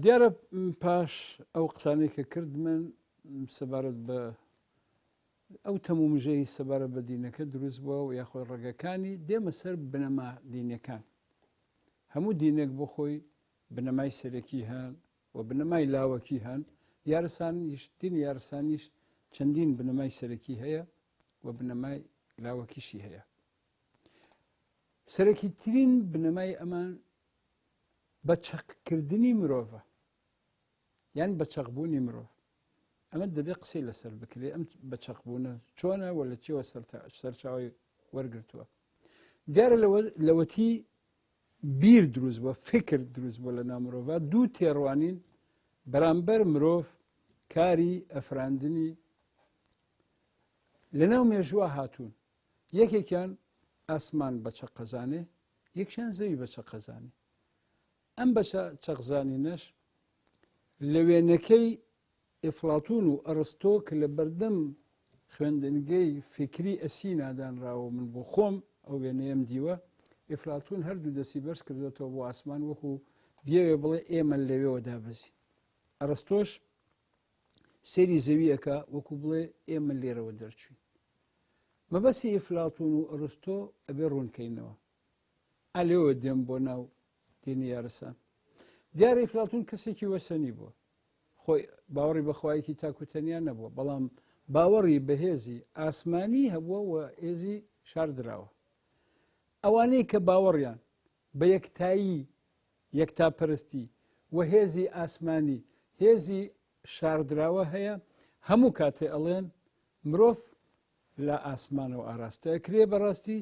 دیارە پاش ئەو قسانەی کە کرد من سەبارەت بە ئەو تەمومژەی سەبارەت بە دینەکە دروست بووە و یاخۆی ڕێگەکانی دێمە سەر بنەما دینەکان. هەموو دینێک بۆ خۆی بنەمای سەرەکی هەن و بنەمای لاوەکی هەن. یارسانیش دینی یارسانیش چەندین بنەمای سەرەکی هەیە و بنەمای لاوەکیشی هەیە. سەرەکی ترین بنەمای ئەمان بە چەقکردنی مرۆڤە، یان بە چەقبوونی مرۆڤ. ئەمە دەبێت قسەی لەسەر بکرێ. ئەم بە چەقبوونە چۆنە و لە چێوە سەرچاوی وەرگرتووە. دیارە لەوەتی بیر دروست بووە، فکر دروست بووە لە ناو مرۆڤە. دوو تێڕوانین بەرامبەر مرۆڤ کاری ئەفراندنی لەناو مێژووە هاتوون. یەکێکیان ئاسمان بە چەقەزانێ، یەکشیان زەوی بە چەقەزانێ. ئەم بە چەقزانینەش لە وێنەکەی ئەفلاتون و ئەرستۆ کە لە بەردەم خوێندنگەی فکری ئەسی نادانراوە من بۆ خۆم ئەو وێنەیەم دیوە. ئەفلاتون هەردوو دەستی بەرز کردوێتەوە بۆ ئاسمان وەکو بێوێ بڵێ ئێمە لەوێەوە دابەزی. ئەرستۆش سەیری زەویەکە وەکو بڵێ ئێمە لێرەوە دەرچوین. مەبەستی ئەفلاتون و ئەرستۆ ئەبێ ڕوونکەینەوە. ئالێوە دێم بۆ ناو دینی یارسان. دیارە ئەفلاتون کەسێکی وەسەنی بووە، خۆی باوەڕی بەخوایەکی تاکوتەنیا نەبووە، بەڵام باوەڕی بەهێزی ئاسمانی هەبووە و هێزی شاردراوە. ئەوانەی کە باوەڕیان بە یەکتایی یەکتاپەرستی و هێزی ئاسمانی هێزی شاردراوە هەیە، هەموو کاتێ ئەڵێن مرۆڤ لە ئاسمانەوە ئاراستەکرێ. بەڕاستی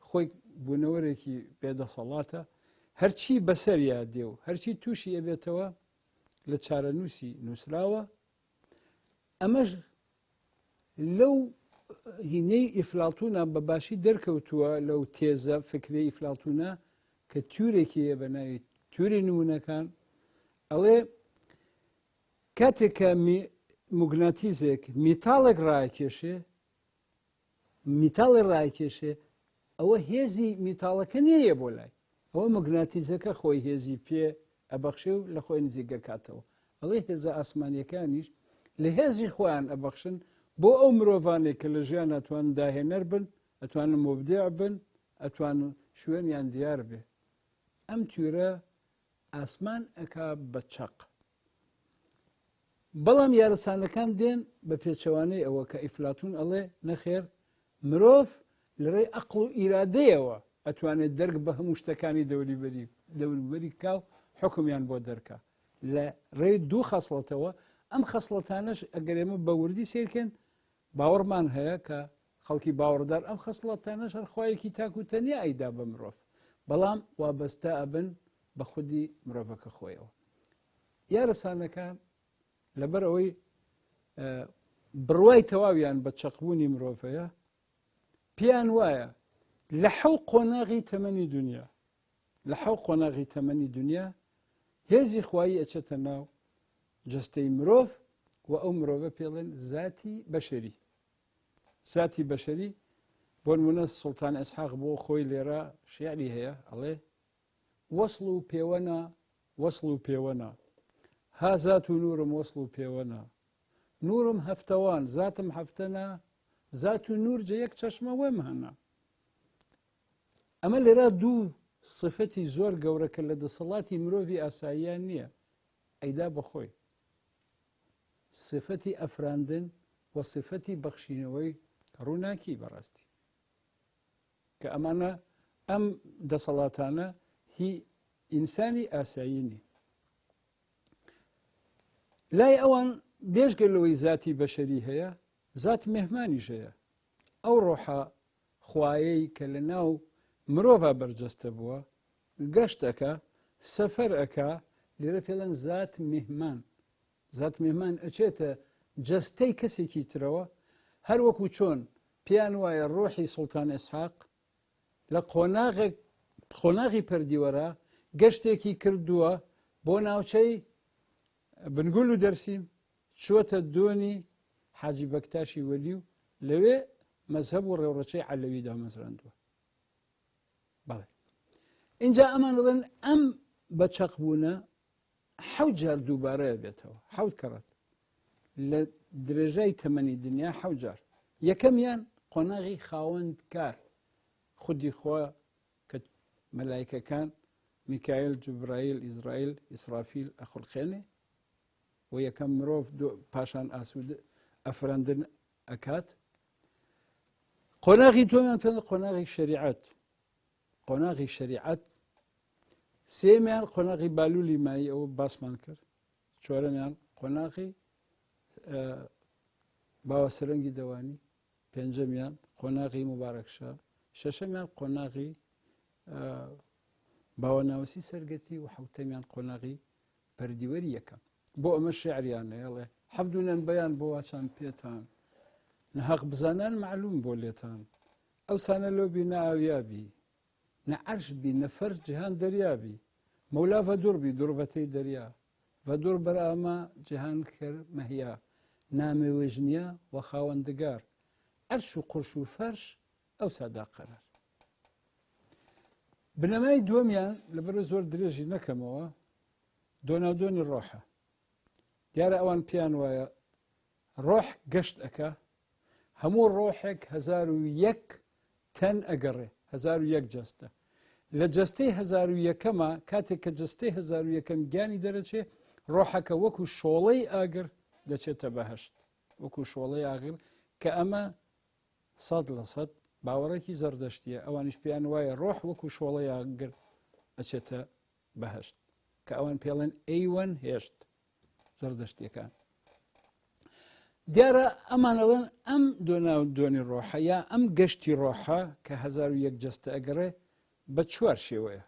خۆی بوونەوەرێکی بێدەسەڵاتە، هەرچی بەسەریا دێ و هەرچی تووشی ئەبێتەوە لە چارەنووسی نووسراوە. ئەمەش لەو هینەی ئیفلاتونە بەباشی دەرکەوتووە، لەو تێزە فکری ئیفلاتونە کە تورێکی هەیە بە ناوی توری نمونونەکان. ئەڵێ کاتێک کە موگناتیزێک میتاڵێک ڕاکێشێ، ئەوە هێزی میتاڵەکە نییە بۆ لای ئەوە موگناتیزەکە خۆی هێزی پێ ئەبەخشێ و لە خۆی نزیگە کاتەوە. ئەڵێ هێزە ئاسمانیەکانیش لە هێزی خۆیان ئەبەخشن بۆ ئەو مرۆڤانێک کە لە ژیان ئەتوان داهێنەر بن، ئەتوانن مبدع بن، ئەتوانن شوێنیان دیار بێ. ئەم تورە ئاسمان ئەکا بە چەق. بەڵام یارسانەکان دێن بە پێچەوانەی ئەوە کە ئیفلاتون ئەڵێ نەخێر، مرۆڤ لەڕێی عەقڵ و ئیرادەیەوە ئەتوانێت دەرک بە هەموو شتەکانی دەوروبەری کاو حکمیان بۆ دەرکە لە ڕێی دوو خەسڵەتەوە. ئەم خەسڵەتانەش ئەگەر ئێمە بە وردی سیرکەن باوەڕمان هەیە کە خەڵکی باوەڕدار ئەم خەسڵەتانەش هەر خوایەکی تاکوتەنیا ئەیدا بە مرۆڤ، بەڵام وابەستە ئەبن بە خودی مرۆڤەکە خۆیەوە. یارسانەکان لەبەر ئەوەی بڕوای تەواویان بە چەقبوونی مرۆڤەیە، پێیان وایە لە حەو قۆناغی تەمەنی دنیا هێزی خوایی ئەچێتە ناو جەستەی مرۆڤ و ئەو مرۆڤە پێڵێن زاتی بەشەری. بۆ نمونە سوڵتان ئەسحاق بۆ خۆی لێرە شیعری هەیە، ئەڵێ وەصل و پێوەنا ها زات و نورم وەصل و پێوەنا، نورم هەفتەوان زاتم هەفتەنا، زات و نور جە یەک چەشمە وێم هەنا. ئەمە لێرە دوو صفەتی زۆر گەورەکە لە دەسەڵاتی مرۆڤی ئاساییان نییە، ئەیدا بەخۆی صفەتی ئەفراندن و صفەتی بەخشینەوەی ڕووناکی بەڕاستی کە ئەمانە ئەم دەسەڵاتانە هی ئینسانی ئاسایینی. لای ئەوان بێژگەلەوەی زاتی بەشەری هەیە، زات مێهمانیش هەیە. ئەو ڕۆحە خوایەی کە لە ناو مرۆڤە بەرجەستە بووە، گەشتەکە سەفەر ئەکا، لێرە پێڵەن زات مێهمان ئەچێتە جەستەی کەسێکی ترەوە، هەر وەکو چۆن پێیان وایە ڕۆحی سوڵتان ئیسحاق لە قۆناغی پەردیوەرە گەشتێکی کردووە بۆ ناوچەی بنگول و دەرسیم، چووەتە دۆنی حاجی بەکتاشی وەلی و لەوێ مەزهەب و ڕێوڕەچەی عەلەوی دامەزراندووە. بەڵێ اینجا ئەمان دەڵێن ئەم بە چەقبوونە حەوت جار دووبارەیە بێتەوە، حەوت کەڕەت لە درێژای تەمەنی دنیا حەوت جار. یەکەمیان قۆناغی خاوەند کار خودی خۆ کە مەلایکەکان میکایل، جوبرائیل، ئیزرائیل، ئیسرافیل ئەخولخێنێ و یەکەم مرۆڤ پاشان ئاسوود ئەفرەندن ئەکات. قۆناغی دووەمیان پێ قۆناغی شەریعەت، قۆناغی شەریعەت. سێمیان قۆناغی بالولی مایی ئەوە باسمان کرد. چوارەمیان قۆناغی باوەسەرەنگی دەوانی. پێنجەمیان قۆناغی مبارەکشا. شەشەمیان قۆناغی باوەناوسی سەرگەتی و حەوتەمیان قۆناغی پەردیوەری یەکەم. بۆ ئەمە شێعریانەیەڵێ حەفدونەن بەیان بۆ واچان پێتان نەحەق بزانان معلوم بۆ لێتان ئەو سانە لۆبی نەئاویابی نەعەرش بی نەفەرش جیهان دەریابی مەولا ڤەدوڕ بی دوڕڤەتەی دەریا ڤەدوڕ بەرئامە جیهان کرد مەهیا نامێ وێژنیا و خاوەندگار ئەرش و قورش و فەرش ئەو سادا قەرار. بنەمای دووەمیان لەبەر زۆر درێژی نەکەمەوە دۆناودۆنی ڕۆحە. دیارە ئەوان پێیان وایە ڕۆح گەشت ئەکا، هەموو ڕۆحێک 1001 تەن ئەگەڕێ، 1001 جەستە. لە جەستەی 1001ەمە کاتێک کە جەستەی 1001ەم گیانی دەرەچێ ڕۆحەکە وەکو شۆڵەی ئاگر دەچێتە بەهەشت، وەکو شۆڵەی ئاگر کە ئەمە 100% باوەڕێکی زەردەشتیە. ئەوانش پێیان وایە ڕۆح وەکو شۆڵەی ئاگر ئەچێتە بەهەشت کە ئەوان پێڵێن ئەیوەن هێشت زەردەشتیەکان. دیارە ئەمانەڵێن ئەم دۆناودۆنی ڕۆحە یا ئەم گەشتی ڕۆحە کە 1001 جەستە ئەگەڕێ بە چوار شێوەیە: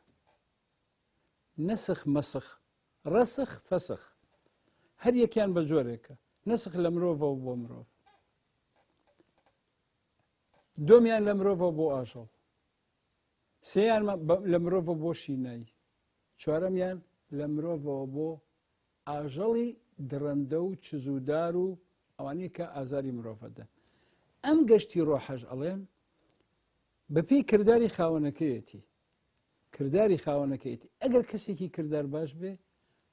نەسخ، مەسخ، ڕەسخ، فەسخ. هەر یەکیان بە جۆرێکە. نەسخ لە مرۆڤەوە بۆ مرۆڤ، دومیان لە مرۆڤەوە بۆ ئاژەڵ، سێیان لە مرۆڤە بۆ شینایی، چوارەمیان لە مرۆڤەوە بۆ ئاژەڵی درەندە و چزودار و ئەوانەی کە ئازاری مرۆڤەدەن. ئەم گەشتی ڕۆحەش ئەڵێن بەپێی کردداری خاوەنەکەیەتی، کردداری خاوەنەکەیەتی. ئەگەر کەسێکی کرددار باش بێ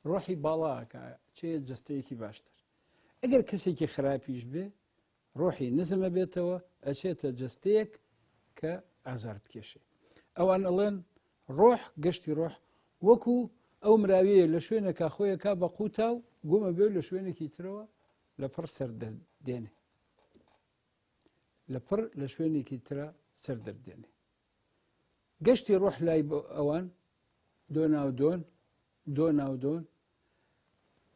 ڕۆحی باڵاکە چێ جەستەیەکی باشتر. ئەگەر کەسێکی خراپیش بێ ڕۆحی نزمە بێتەوە ئەچێتە جەستەیەک کە ئازار بکێشێ. ئەوان ئەڵێن ڕۆح گەشتی ڕۆح وەکو ئەو مراویە لە شوێنەکە خۆیەکە بە قوتا و گومە بێ لە شوێنێکی ترەوە لەپڕ سەردەدێنێ، لەپڕ لە شوێنێکی ترە سەردەدێنێ. گەشتی ڕۆح لای ئەوان دۆناودۆن دۆناودۆن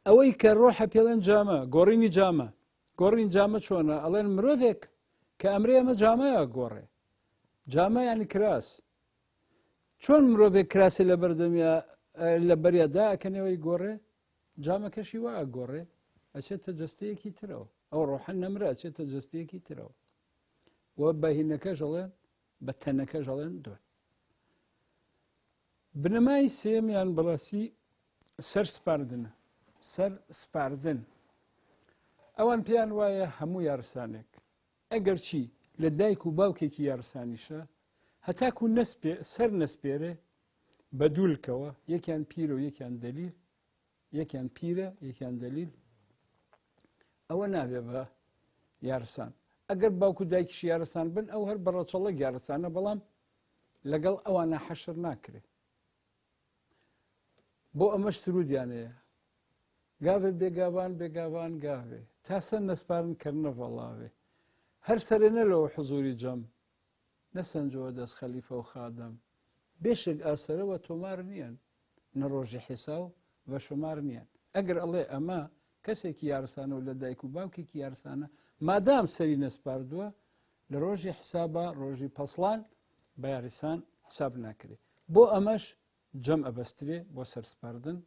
ئەوەی کە ڕۆحە پێڵێن جامە، گۆڕینی جامە. گۆڕین جامە چۆنە؟ ئەڵێن مرۆڤێک کە ئەمرێ ئەمە جامەیە گۆڕێ. جامە یانی کراس. چۆن مرۆڤێک کراسی لە بەردەمیا لە بەریادا ئەکەنەوەی گۆڕێ، جامەکەشی وایە گۆڕێ ئەچێتە جەستەیەکی ترەوە. ئەو ڕۆحە نەمرە ئەچێتە جەستەیەکی ترەوە. وە بەهینەکەش ئەڵێن بە تەنەکەش ئەڵێن دۆن. بنەمای سێمیان بەڕاستی سەر سپاردنە، سەر سپاردن. ئەوان پێیان وایە هەموو یارسانێک ئەگەر چی لە دایک و باوکێکی یارسانیشە هەتاکو سەر نەسپێرێ بە دوولکەوە، یەکیان پیرە و یەکیان دەلیل، یەکیان پیرە یەکیان دەلیل، ئەوە نابێ بە یارسان. ئەگەر باوکو دایکیش یارسان بن ئەو هەر بەڕەچەڵەک یارسانە، بەڵام لەگەڵ ئەوانە حەشر ناکرێت. بۆ ئەمەش سرودیانەیە: گاوێ بێگاوان بێگاوان گاوێ تاسە نەسپارن کردنە ڤەڵاوێ هەر سەرێنە لەوە حزوری جەم نەسەنجەوە دەست خەلیفە و خادەم بێشێک ئاسەرەوە تۆمار نییەن نەڕۆژی حیسا و بە شومار نییەن. ئەگەر ئەڵێ ئەمە کەسێکی یارسانە و لە دایک و باوکێکی یارسانە مادام سەری نەسپاردووە لە ڕۆژی حسابە ڕۆژی پەسڵان بە یاریسان حساب ناکرێت. بۆ ئەمەش جەم ئەبەسترێ بۆ سەرسپاردن.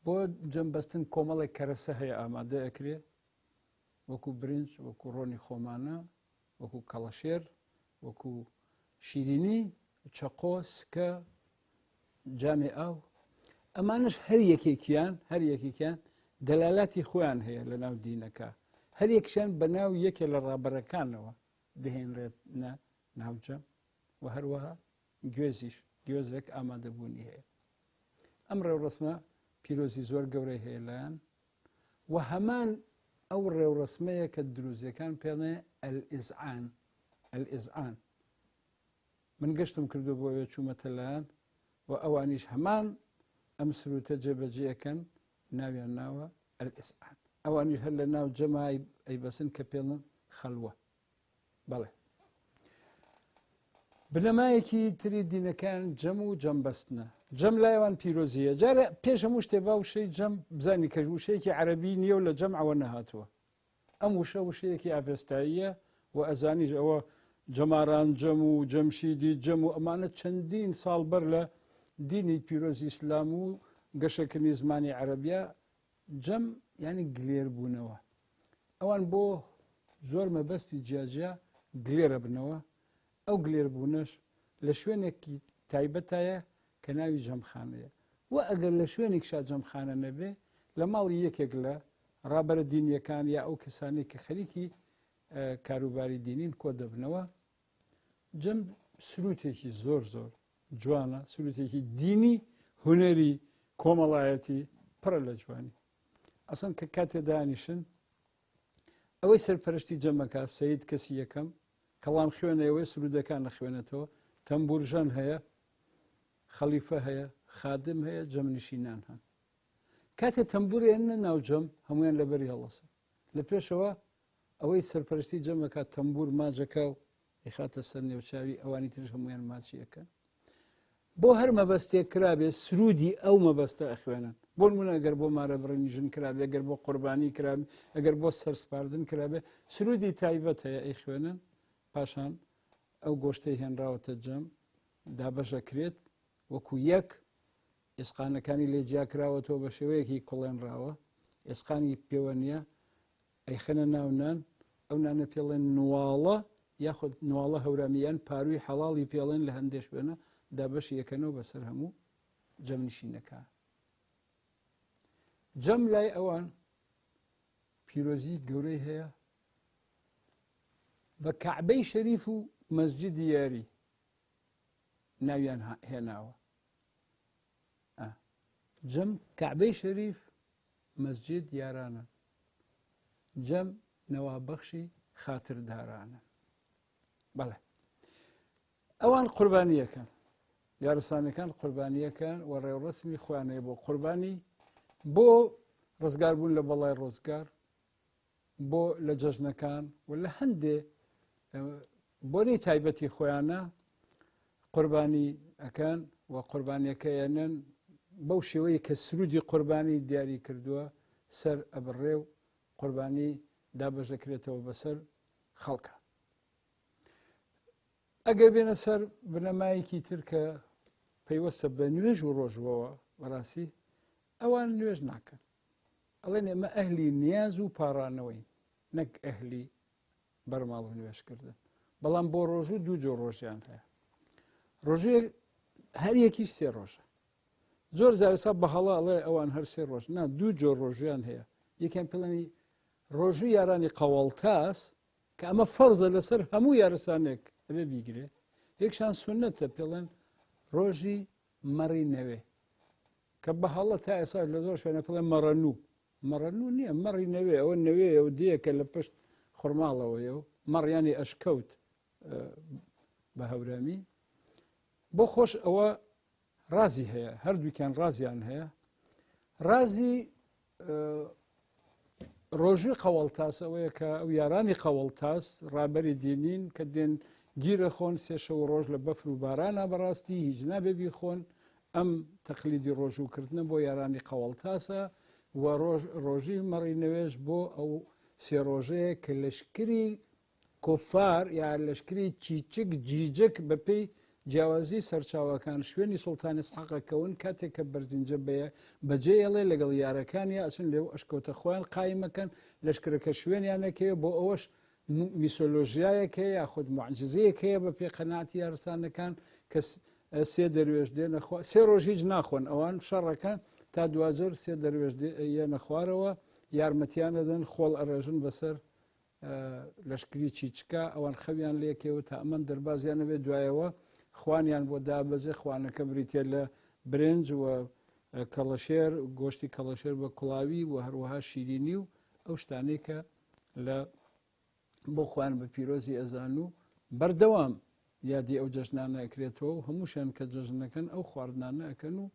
بۆ جەمبەستن کۆمەڵێک کەرەسە هەیە ئامادە ئەکرێ، وەکو برنج، وەکو ڕۆنی خۆمانە، وەکو کەڵەشێر، وەکو شیرینی، چەقۆ، سکە، جامی ئاو. ئەمانش هەر یەکێکیان دەلالاتی خۆیان هەیە لە ناو دینەکە. هەر یەکشیان بە ناو یەکێ لە ڕابەرەکانەوە دەهێنرێت ناوجەم و هەروەها گوێزیش گوێزێک ئامادەبوونی هەیە. ئەم ڕێوڕسمە پیرۆزی زۆر گەورەی هەیە لایەن و هەمان ئەو ڕێوڕسمەیە کە دروزیەکان پێڵێ ئەلئیزعان من گەشتم کردو بۆ ئەوێ چوومەتە لایەن و ئەوانیش هەمان ئەم سروتە جێبەجێەکەن ناویان ناوە ئەلئیزعان ئەوانیش هەر لە ناو جەمای ئەیبەسن کە پێڵن خەلوە بەڵێ بنەمایەکی تری دینەکان جەم و جەمبەستنە جەم لایەوان پیرۆزیە جارە پێش هەموو شتێ با وشەی جەم بزانی کە وشەیەکی عەرەبی نییە و لە جەمعەوە نەهاتووە ئەم وشە وشەیەکی ئاڤێستاییە و ئەزانیش ئەوە جەماران جەم و جەمشیدی جەم و ئەمانە چەندین ساڵ بەر لە دینی پیرۆزی ئیسلام و گەشەکردنی زمانی عەرەبیە جەم ینی گلێر بوونەوە ئەوان بۆ زۆر مەبەستی جیاجیا گلێرە بنەوە ئەو گلێربوونەش لە شوێنێکی تایبەتایە کە ناوی جەمخانەیە و ئەگەر لە شوێنێکشا جەمخانە نەبێ لە ماڵی یەکێک لە ڕابەرە دینیەکان یا ئەو کەسانی کە خەریکی کاروباری دینین کۆ دەبنەوە جەم سروتێکی زۆر زۆر جوانە سروتێکی دینی هونەری کۆمەڵایەتی پڕە لە جوانی ئەسڵەن کە کاتێ دانیشن ئەوەی سەرپەرشتی جەمەکە سەید کەسی یەکەم کەڵام خوێنەوەی سرودەکان نەخوێنێتەوە تەمبورژان هەیە خەلیفە هەیە خادم هەیە جەمنشینان هەن کاتێ تەمبورێنە ناو جەم هەمویان لەبەری هەڵەسن لە پێشەوە ئەوەی سەرپەرشتی جەمەکە تەمبور ماجەکە و ئیخاتە سەر نێوچاوی ئەوانی ترش هەمویان ماچیەکەن بۆ هەر مەبەستێک کرابێ سرودی ئەو مەبەستە ئەخوێنن بۆ نمونە ئەگەر بۆ مارە بڕنی ژن کرابێ ئەگەر بۆ قوربانی کرابێ ئەگەر بۆ سەرسپاردن کرابێ سرودی تایبەت هەیە ئەی خوێنن پاشان ئەو گۆشتەی هێنراوەتە جەم دابەشەکرێت وەکو یەک ئێسقانەکانی لێجیا کراوەتەوە بە شێوەیەکی کوڵێنراوە ئێسقانی پێوە نییە ئەیخەنە ناو نان ئەو نانە پێڵێن نواڵە یاخود نواڵە هەورامیان پاروی حەڵاڵی پێڵێن لە هەندێک شوێنە دابەشی یەکەنەوە بەسەر هەموو جەمنشینەکە جەم لای ئەوان پیرۆزی گەورەی هەیە بە کەعبەی شەریف و مەسجیدی یاری ناویان هێناوە جەم کەعبەی شەریف مەسجید یارانە جەم نەوابەخشی خاتردارانە بەڵێ ئەوان قوربانیەکەن یارسانەکان قوربانیەکان و ڕێوڕسمی خوانەیە بۆ قوربانی بۆ ڕزگاربوون لە بەڵای ڕۆزگار بۆ لە جەژنەکان و لە هەندێ بۆنەی تایبەتی خۆیانە قوربانی ئەکەن و قوربانیەکەیانن بەو شێوەیە کە سرودی قوربانی دیاری کردووە سەر ئەبڕێ و قوربانی دابەشەکرێتەوە بەسەر خەڵکە ئەگەر بێنە سەر بنەمایەکی تر کە پەیوەستە بە نوێژ و ڕۆژبەوە بەڕاستی ئەوان نوێژ ناکەن ئەڵێن ئێمە ئەهلی نیاز و پاڕانەوەین نەک ئەهلی بەرماڵ و نوێشکردن بەڵام بۆ ڕۆژوو دوو جۆر ڕۆژیان هەیە ڕۆژێ هەر یەکیش سێ ڕۆژە زۆر جارسا بە هەڵا ئەڵێ ئەوان هەر سێ ڕۆژ نا دوو جۆر ڕۆژیان هەیە یەکیان پڵێنی ڕۆژوو یارانی قەوەڵتاس کە ئەمە فەرزە لەسەر هەموو یارسانێک ئەبێ بیگرێ یەکشان سونەتە پێڵێن ڕۆژی مەڕی نەوێ کە بە هەڵە تا ئێسا لە زۆر شوێنە پڵێن مەڕەنوو نییە مەڕی نەوێ ئەوە نەوێ ئەو دیەکە لە پشت خورماڵەوەیە و مەڕیانی ئەشکەوت بە هەورامی بۆ خۆش ئەوە رازی هەیە هەردووکیان رازیان هەیە رازی ڕۆژوی قەوەڵتاس ئەوەیە کە ئەو یارانی قەوەڵتاس ڕابەری دینین کە دێن گیرە خۆن سێشە و ڕۆژ لە بەفر و بارانە بەڕاستی هیچ نابێبی خۆن ئەم تەقلیدی ڕۆژووکردنە بۆ یارانی قەوەڵتاسە و ڕۆژی مەڕی نەوێژ بۆ ئەو سێ ڕۆژەیە کە لەشکری کۆفار یا لەشکری چیچک جیجک بەپێی جیاوازی سەرچاوەکان شوێنی سوڵتانی ئیسحاقەکەون کاتێک کە بەرزینجە بەجێڵێ لەگەڵ یارەکانی ئەچن لێو ئەشکەوتە خۆیان قایمەکەن لەشکرەکە شوێنیانەکەوە بۆ ئەوەش میسۆلۆژیایەکەیە یاخود معجزەیەکەیە بە پێ قەناعەتی یارسانەکان کە سێ دەروێژ دێنە سێ ڕۆژ هیچ ناخۆن ئەوان شەڕەکەن تا دوجار سێ دەروێژ یەنە خوارەوە یارمەتیان دەدەن خۆڵ ئەڕێژن بەسەر لەشکری چیچکە ئەوان خەویان لێکەوە تا ئەمەن دەربازیانە بێت دوایەوە خوانیان بۆ دابەزێ خوانەکە بریتێ لە برنج و کەڵەشێر گۆشتی کەڵەشێر بە کوڵاوی و هەروەها شیرینی و ئەو شتانەی کە لە بۆ خوان بە پیرۆزی ئەزان و بەردەوام یادی ئەو جەژنانە ئەکرێتەوە و هەمووشیان کە جەژنەکەن ئەو خواردنانە ئەکەن و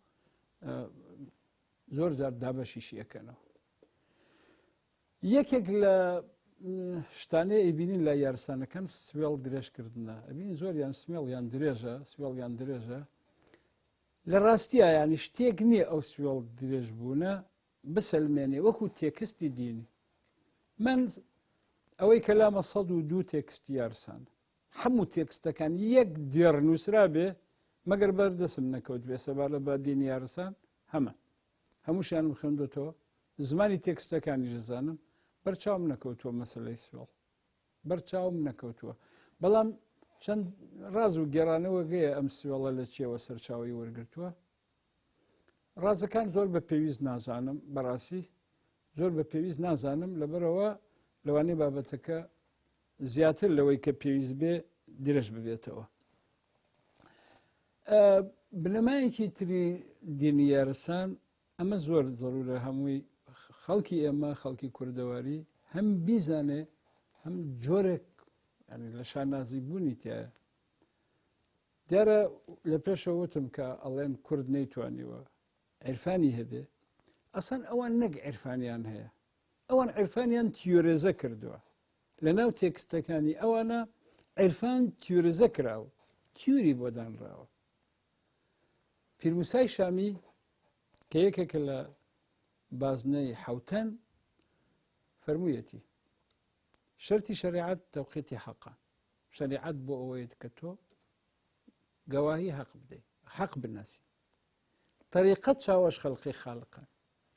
زۆر جار دابەشیشی ئەەکەنەوە. یەکێک لە شتانەیە ئەیبینین لە یارسانەکان سوێڵ درێژکردنە، ئەبین زۆریان سمێڵیان درێژە، سوێڵیان درێژە. لە ڕاستیە ینی شتێک نییە ئەو سوێڵ درێژ بوونە بسەلمێنێ وەکو تێکستی دینی. من ئەوەی کەلامە 102 تێکستی یارسان هەموو تێکستەکان یەک دێڕ نووسرا بێ مەگەر بەردەسم نەکەوت بێ سەبارە بە دینی یارسان هەمووشیانم خوێندوتەوە، زمانی تێکستەکانی ژزانم، بەرچاوم نەکەوتووە مەسەلەی سوێڵ، بەرچاوم نەکەوتووە. بەڵام چەند ڕاز و گێڕانەوە گەیە ئەم سوێڵە لە چێوە سەرچاوی وەرگرتووە. ڕازەکان زۆر بە پێویست نازانم، بەڕاستی زۆر بە پێویست نازانم، لەبەرەوە لەوانەیە بابەتەکە زیاتر لەوەی کە پێویست بێ درێژ ببێتەوە. بنەمایەکی تری دینی یارسان ئەمە زۆر زەرورە هەمووی خەڵکی ئێمە خەڵکی کوردەواری هەم بیزانێ هەم جۆرێک لە شانازی بوونی تایە. دیارە لە پێشەوە وتم کە ئەڵێن کورد نەیتوانیوە عیرفانی هەبێ، ئەسان ئەوان نەک عیرفانیان هەیە، ئەوان عیرفانیان تیۆرێزە کردووە. لە ناو تێکستەکانی ئەوانە عیرفان تیۆرێزە کراوە، تیوری بۆ دانراوە. پیرموسای شامی کە یەکێکە لە بازنەی حەوتەن فەرموویەتی شەرتی شەریعەت تەوقیتی حەقە. شەریعەت بۆ ئەوەیە کە تۆ گەواهی حەق بدەیت، حەق بناسی. طریقەت چاوەش خەڵقی خاڵقە،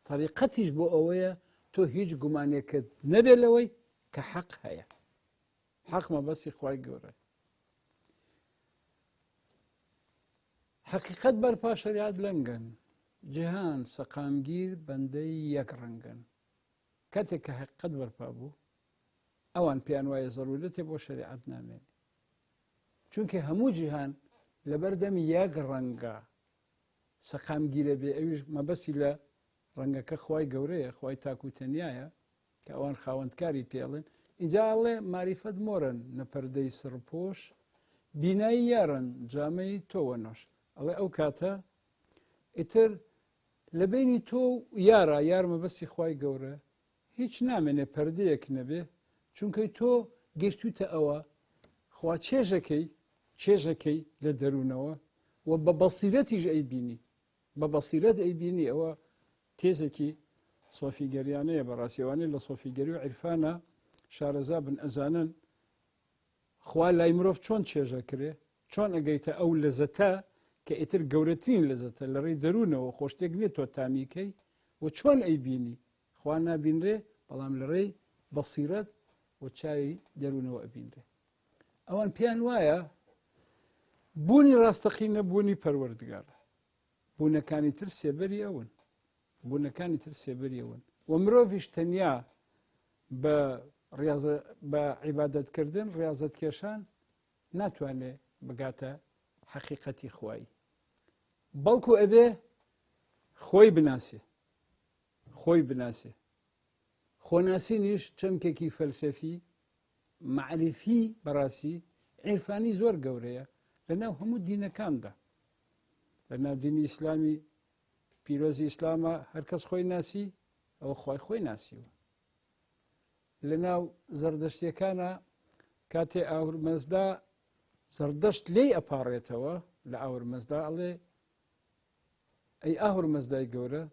طریقەتیش بۆ ئەوەیە تۆ هیچ گومانێکت نەبێت لەوەی کە حەق هەیە، حەق مەبەستی خوای گەورە. حەقیقەت بەرپا شەریعەت لەنگن، جیهان سەقامگیر بەندەی یەک ڕەنگن. کاتێک کە حەقیقەت بەرپا بوو ئەوان پێیان وایە زەرورەتێ بۆ شەریعەت نامێنێ، چونکە هەموو جیهان لەبەردەم یەک ڕەنگە سەقامگیرە بێ، ئەویش مەبەستی لە ڕەنگەکە خوای گەورەیە، خوای تاکوتەنیایە کە ئەوان خاوەندکاری پێڵێن. ئینجا ئەڵێ ماریفەت مۆرن نەپەردەی سڕپۆش بینایی یارن جامەی تۆوە نۆش. ئەڵێ ئەو کاتە ئیتر لە بینی تۆ یارە یار مەبەستی خوای گەورە هیچ نامێنێ پەردەیەک نەبێ، چونکە تۆ گەشتوتە ئەوە خوا چێژەکەی لە دەروونەوە و بە بەسیرەتیش ئەیبینی، بە بەسیرەت ئەیبینی. ئەوە تێزێکی سۆفیگەریانەیە، بەڕاستیەوانەیە لە سۆفیگەری و عیرفانە شارەزا بن ئەزانن خوا لای مرۆڤ چۆن چێژە کرێ، چۆن ئەگەیتە ئەو لەزەتە کە ئیتر گەورەترین لەزەتە لە ڕێی دەروونەوە خۆشتێک نێت تۆ تامیکەی و چۆن ئەیبینی. خوا نابینرێ بەڵام لە ڕێی بەسیرەت و چاوی دەروونەوە ئەبینرێ. ئەوان پێیان وایە بوونی ڕاستەقینە بوونی پەروەردگارە، بوونەکانی تر سێبەری ئەون، بوونەکانی تر سێبەری ئەون. و مرۆڤیش تەنیا بە عیبادەتکردن ڕیاضەت کێشان ناتوانێ بگاتە حەقیقەتی خوایی، بەڵکو ئەبێ خۆی بناسێ. خۆناسینیش چەمکێکی فەلسەفی معریفی بەڕاستی عیرفانی زۆر گەورەیە لەناو هەموو دینەکاندا. لەناو دینی ئیسلامی پیرۆزی ئیسلامە هەرکەس خۆی ناسی ئەوە خوای خۆی ناسیوە. لەناو زەردەشتیەکانە کاتێ ئاورمەزدا زەردەشت لێی ئەپاڕێتەوە لە ئاورمەزدا ئەڵێ ئەی ئاهورمەزدای گەورە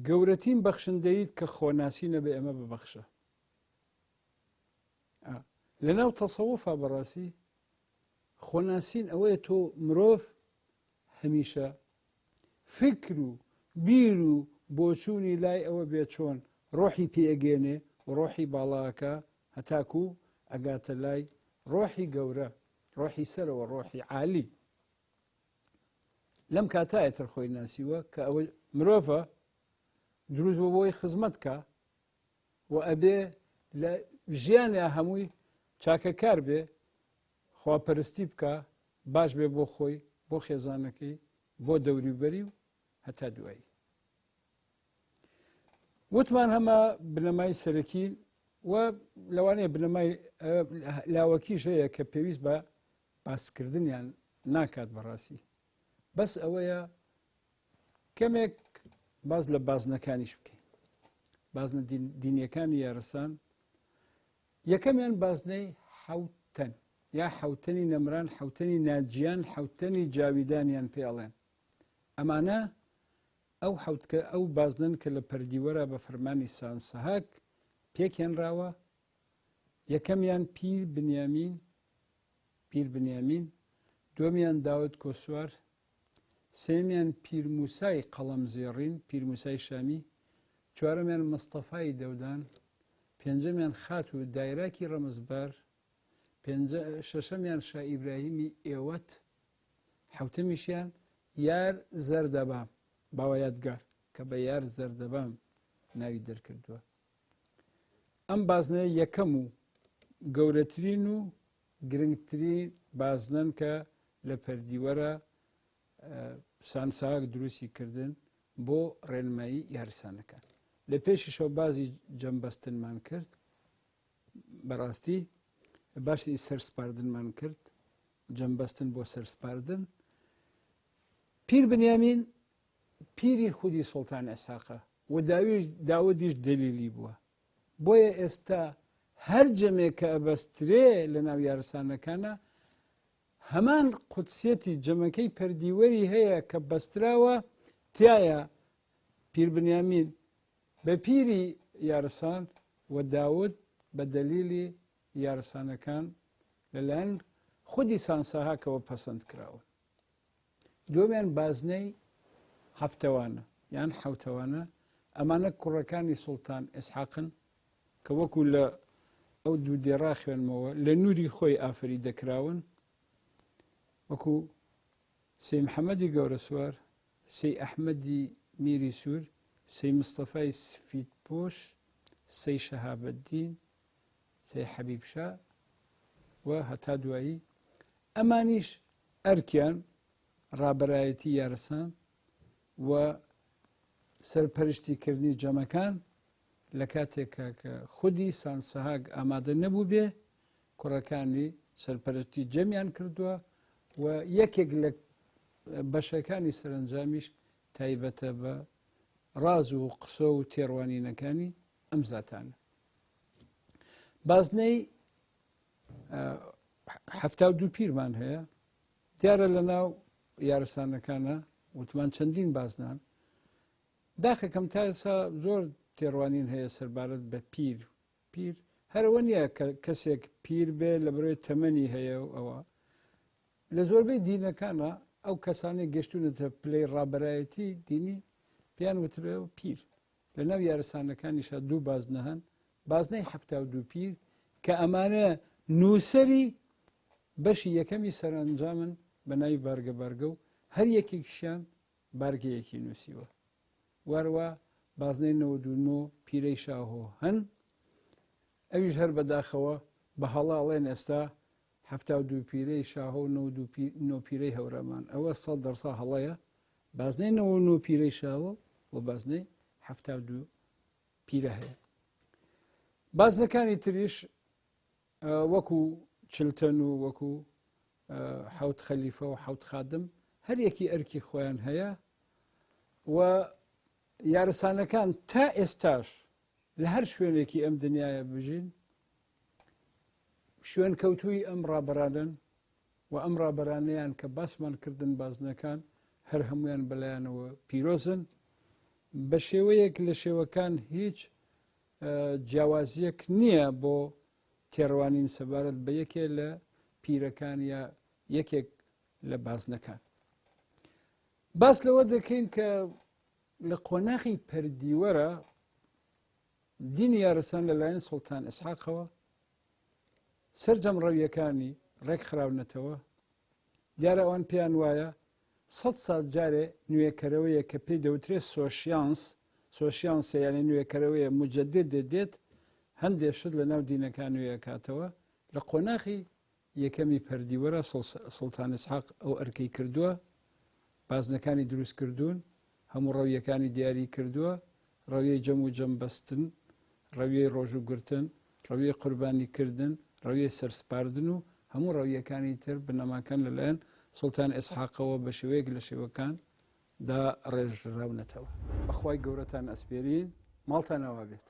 گەورەترین بەخشندەیت کە خۆناسی نەبێ ئەمە ببەخشە. لەناو تەسەووفە بەڕاستی خۆناسین ئەوەیە تۆ مرۆڤ هەمیشە فکر و بیر و بۆچوونی لای ئەوە بێت چۆن ڕۆحی پێگێنێ و ڕۆحی باڵاکە هەتاکو ئەگاتە لای ڕۆحی گەورە، ڕۆحی سەرەوە، ڕۆحی عالی. لەم کاتایەتر خۆی ناسیوە کە ئەوە مرۆڤە دروست بۆ بۆی خزمەتکە و ئەبێ لە ژیانە هەمووی چاکەکار بێ، خواپەرستی بکە، باش بێ بۆ خۆی، بۆ خێزانەکەی، بۆ دەوریبەری و هەتا دوایی. وتمان هەمە بنەمای سەرەکی و لەوانەیە بنەمای لاوەکیش هەیە کە پێویست بە باسکردنیان ناکات بەڕاستی بەس ئەوەیە کەمێک باز لە بازنەکانیش بکەین بازنە دینیەکانی یارسان یەکەمیان بازنەی حەوتەن یا حەوتەنی نەمران حەوتەنی ناجیان حەوتەنی جاویدانیان پێڵێن ئەمانە ئەو بازنن کە لە پەردیوەرە بە فەرمانی سانسەهاک پێکهێنراوە یەکەمیان پیر بنیامین دووەمیان داود کۆسوار سێمیان پیر موسای قەڵەم زێڕین پیر موسای شامی چوارەمیان مستەفای دەودان پێنجەمیان خات و دایراکی ڕەمزبار شەشەمیان شا ئیبراهیمی ئێوەت حەوتەمیشیان یار زەردەبام باوە یادگار کە بە یار زەردەبام ناوی دەرکردووە ئەم بازنەیە یەکەم و گەورەترین و گرنگترین بازنن کە لە پەردیوەرە سانساک دروستی کردن بۆ ڕێنمایی یارسانەکان لە پێشیشەوە بازی جەمبەستنمان کرد بەڕاستی باشی سەرسپاردنمان کرد جەمبەستن بۆ سەرسپاردن پیر بنیامین پیری خودی سوڵتان ئەسحاقە و داودیش دلیلی بووە بۆیە ئێستا هەر جەمێک کە ئەبەسترێ لە ناو یارسانەکانە هەمان قودسیەتی جەمەکەی پەردیوەری هەیە کە بەستراوە تایە پیر بنیامین بە پیری یارسان و داود بە دەلیلی یارسانەکان لەلایەن خودی سانساهاکەوە پەسەند کراون دووەمیان بازنەی هەفتەوانە یان حەوتەوانە ئەمانە کوڕەکانی سوڵتان ئێسحاقن کە وەکو لە ئەو دوو دێڕا خوێنمەوە لە نووری خۆی ئافری دەکراون وەکو سەی محەممەدی گەورە سوار سەی ئەحمەدی میری سوور سەی مستەفای سفید پۆش سەی شەهابەددین سەی حەبیبشا و هەتا دوایی ئەمانیش ئەرکیان ڕابەرایەتی یارسان و سەرپەرشتیکردنی جەمەکان لە کاتێکە کە خودی سانسەهاک ئامادە نەبوو بێ کوڕەکانی سەرپەرشتی جەمیان کردووە و یەکێک لە بەشەکانی سەرنجامیش تایبەتە بە ڕاز و قسە و تێڕوانینەکانی ئەم زاتانە بازنەی هەفتا و دوو پیرمان هەیە دیارە لە ناو یارسانەکانە وتمان چەندین بازنان داخەکەم تا ئێستا زۆر تێڕوانین هەیە سەربارەت بە پیر هەرەوە نییە کەسێک پیر بێ لە بەرەوەی تەمەنی هەیە و ئەوە لە زۆربەی دینەکانە ئەو کەسانی گەشتونەتە پلەی ڕابەرایەتی دینی پێیان وترەوە پیر لە ناو یارسانەکانیشە دوو بازنە هەن بازنەی هەفتا و دوو پیر کە ئەمانە نووسەری بەشی یەکەمی سەرنجامن بە ناوی بارگە و هەر یەکێکیشیان بارگەیەکی نووسیوە واروە بازنەی 99 پیرەی شاهۆ هەن ئەویش هەر بەداخەوە بە هەڵاڵێن ئێستا هەفتا و دوو پیرەی شاهۆ و 99 پیرەی هەورەمان ئەوە 100% هەڵەیە بازنەی 99 پیرەی شاهۆ و بازنەی هەفتا و دوو پیرە هەیە بازنەکانی تریش وەکو چلتەن و وەکو حەوت خەلیفە و حەوت خادم هەر یەکی ئەرکی خۆیان هەیە و یارسانەکان تا ئێستاش لە هەر شوێنێکی ئەم دنیاە بژین شوێن کەوتووی ئەم ڕابەرانن و ئەم ڕابەرانەیان کە باسمان کردن بازنەکان هەر هەمویان بەلایەنەوە پیرۆزن بە شێوەیەک لە شێوەکان هیچ جیاوازیەک نییە بۆ تێڕوانین سەبارەت بە یەکێ لە پیرەکان یا یەکێک لە بازنەکان باس لەوە دەکەین کە لە قۆناغی پەردیوەرە دینی یارسان لەلایەن سوڵتان ئەسحاقەوە سەرجەم ڕەویەکانی ڕێک خراونەتەوە دیارە ئەوان پێیان وایە 100 سال جارێ نوێکەرەوەیە کە پێی دەوترێت سۆشیانسە یانی نوێکەرەوەیە مجدد دێت هەندێک شت لە ناو دینەکان نوێ کاتەوە لە قۆناغی یەکەمی پەردیوەرە سوڵتان ئەسحاق ئەو ئەرکەی کردووە بازنەکانی دروست کردوون هەموو ڕەویەکانی دیاری کردووە ڕەویەی جەم و جەمبەستن، ڕەویەی ڕۆژوگرتن، ڕەویەی قوربانیکردن، ڕەویەی سەرسپاردن و هەموو ڕەویەکانی تر بنەماکان لەلایەن سوڵتان ئێسحاقەوە بە شێوەیەک لە شێوەکان دا ڕێژراونەتەوە. بەخوای گەورەتان ئەسپێرین، ماڵتان ئەوا بێت.